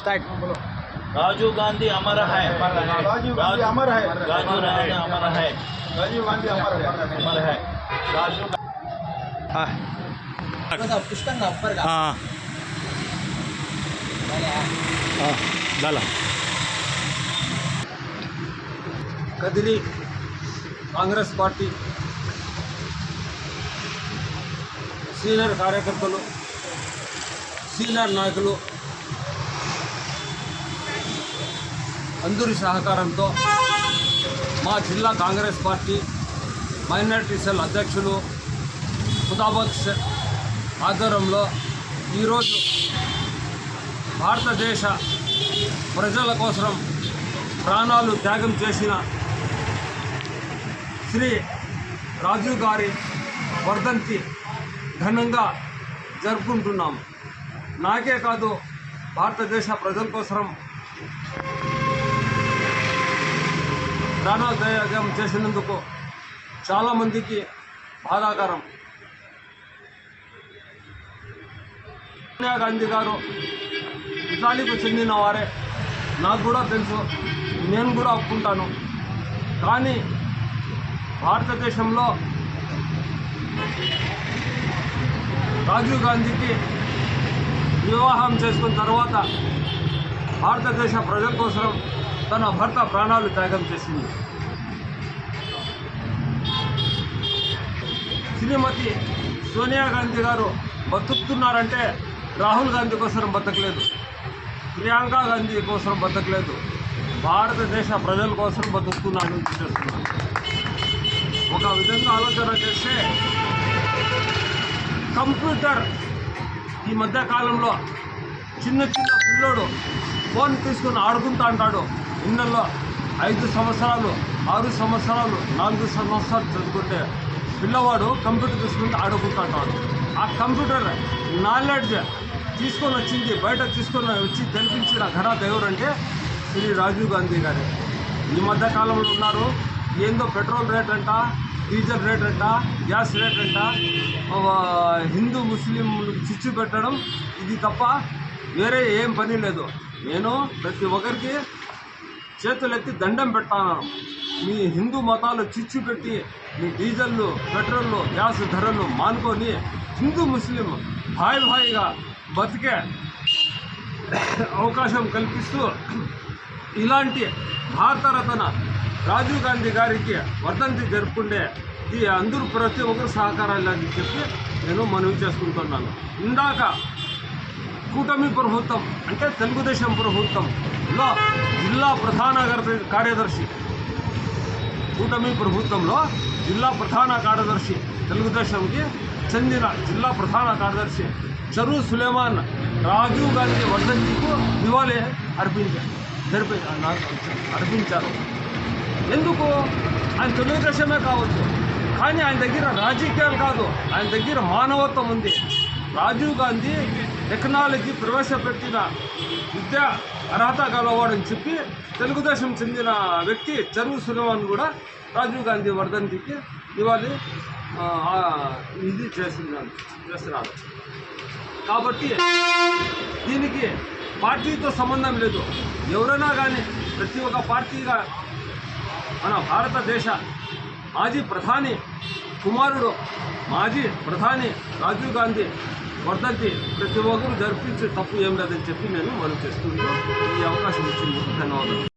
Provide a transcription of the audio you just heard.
Start. Rajiv Gandhi अमर है, राजीव गांधी अमर है, राजीव गांधी अमर है, राजीव गांधी अमर है, अमर है। राजीव पुष्कळ अप्पर का हाँ हाँ डाला కదిలి కాంగ్రెస్ పార్టీ సీనియర్ కార్యకర్తలు, సీనియర్ నాయకులు అందరి సహకారంతో మా జిల్లా కాంగ్రెస్ పార్టీ మైనారిటీ సెల్ అధ్యక్షులు ఖుదాబద్ ఆధ్వర్యంలో ఈరోజు భారతదేశ ప్రజల కోసం ప్రాణాలు త్యాగం చేసిన శ్రీ రాజీవ్ గారి వర్ధంతి ఘనంగా జరుపుకుంటున్నాము. నాకే కాదు, భారతదేశ ప్రజల కోసం ప్రాణాలు త్యాగం చేసినందుకు చాలామందికి బాధాకరం. సోనియా గాంధీ గారు ఇటాలీకి చెందిన వారే, నాకు కూడా తెలుసు, నేను కూడా ఒప్పుకుంటాను. కానీ భారతదేశంలో రాజీవ్ గాంధీకి వివాహం చేసుకున్న తర్వాత భారతదేశ ప్రజల కోసం తన భర్త ప్రాణాలు త్యాగం చేసింది. శ్రీమతి సోనియా గాంధీ గారు బతుకుతున్నారంటే రాహుల్ గాంధీ కోసం బతకలేదు, ప్రియాంక గాంధీ కోసం బతకలేదు, భారతదేశ ప్రజల కోసం బతుకుతున్నాను చేస్తున్నాను. ఒక విధంగా ఆలోచన చేస్తే కంప్యూటర్ ఈ మధ్య కాలంలో చిన్న చిన్న పిల్లోడు ఫోన్ తీసుకుని ఆడుకుంటూ అంటాడు. ఇళ్ళల్లో 5 సంవత్సరాలు 6 సంవత్సరాలు 4 సంవత్సరాలు చదువుకుంటే పిల్లవాడు కంప్యూటర్ తీసుకుంటూ ఆడుకుంటూ అంటాడు. ఆ కంప్యూటర్ నాలెడ్జ్ తీసుకొని వచ్చింది, బయట తీసుకొని వచ్చి తెలిపించిన ఘనత ఎవరంటే శ్రీ రాజీవ్ గాంధీ గారే. ఈ మధ్య కాలంలో ఉన్నారు, ఏందో పెట్రోల్ రేట్ అంట, డీజిల్ రేట్ అంట, గ్యాస్ రేట్ అంట, హిందూ ముస్లింలకు చిచ్చు పెట్టడం, ఇది తప్ప వేరే ఏం పని లేదు. నేను ప్రతి ఒక్కరికి చేతులెత్తి దండం పెడతాను. మీ హిందూ మతాలు చిచ్చు పెట్టి మీ డీజిల్లు, పెట్రోళ్ళు, గ్యాస్ ధరలు మానుకొని హిందూ ముస్లిం భాయిగా బతికే అవకాశం కల్పిస్తూ ఇలాంటి భారతరత్న రాజీవ్ గాంధీ గారికి వర్ధంతి జరుపుకుంటే ఈ అందరూ ప్రతి ఒక్కరు సహకారాలని చెప్పి నేను మనవి చేసుకుంటున్నాను. ఇందాక కూటమి ప్రభుత్వం అంటే తెలుగుదేశం ప్రభుత్వంలో జిల్లా ప్రధాన కార్యదర్శి, కూటమి ప్రభుత్వంలో జిల్లా ప్రధాన కార్యదర్శి, తెలుగుదేశంకి చెందిన జిల్లా ప్రధాన కార్యదర్శి చరువు సులేమాన్ రాజీవ్ గాంధీ వర్ధంతికు నివాళి అర్పించారు. ఎందుకు? ఆయన తెలుగుదేశమే కావచ్చు, కానీ ఆయన దగ్గర రాజకీయాలు కాదు, ఆయన దగ్గర మానవత్వం ఉంది. రాజీవ్ గాంధీ టెక్నాలజీ ప్రవేశపెట్టిన విద్యా అర్హత గలవాడని చెప్పి తెలుగుదేశం చెందిన వ్యక్తి చరువు సులేమాన్ కూడా రాజీవ్ గాంధీ వర్ధంతికి నివాళి ఇది చేస్తున్నారు. కాబట్టి దీనికి పార్టీతో సంబంధం లేదు. ఎవరైనా కానీ ప్రతి ఒక్క పార్టీగా మన భారతదేశ మాజీ ప్రధాని కుమారుడు, మాజీ ప్రధాని రాజీవ్ గాంధీ వర్ధంతి ప్రతి ఒక్కరు జరిపించే తప్పు ఏం లేదని చెప్పి నేను మనం చేస్తుంటూ ఈ అవకాశం ఇచ్చినందుకు ధన్యవాదాలు.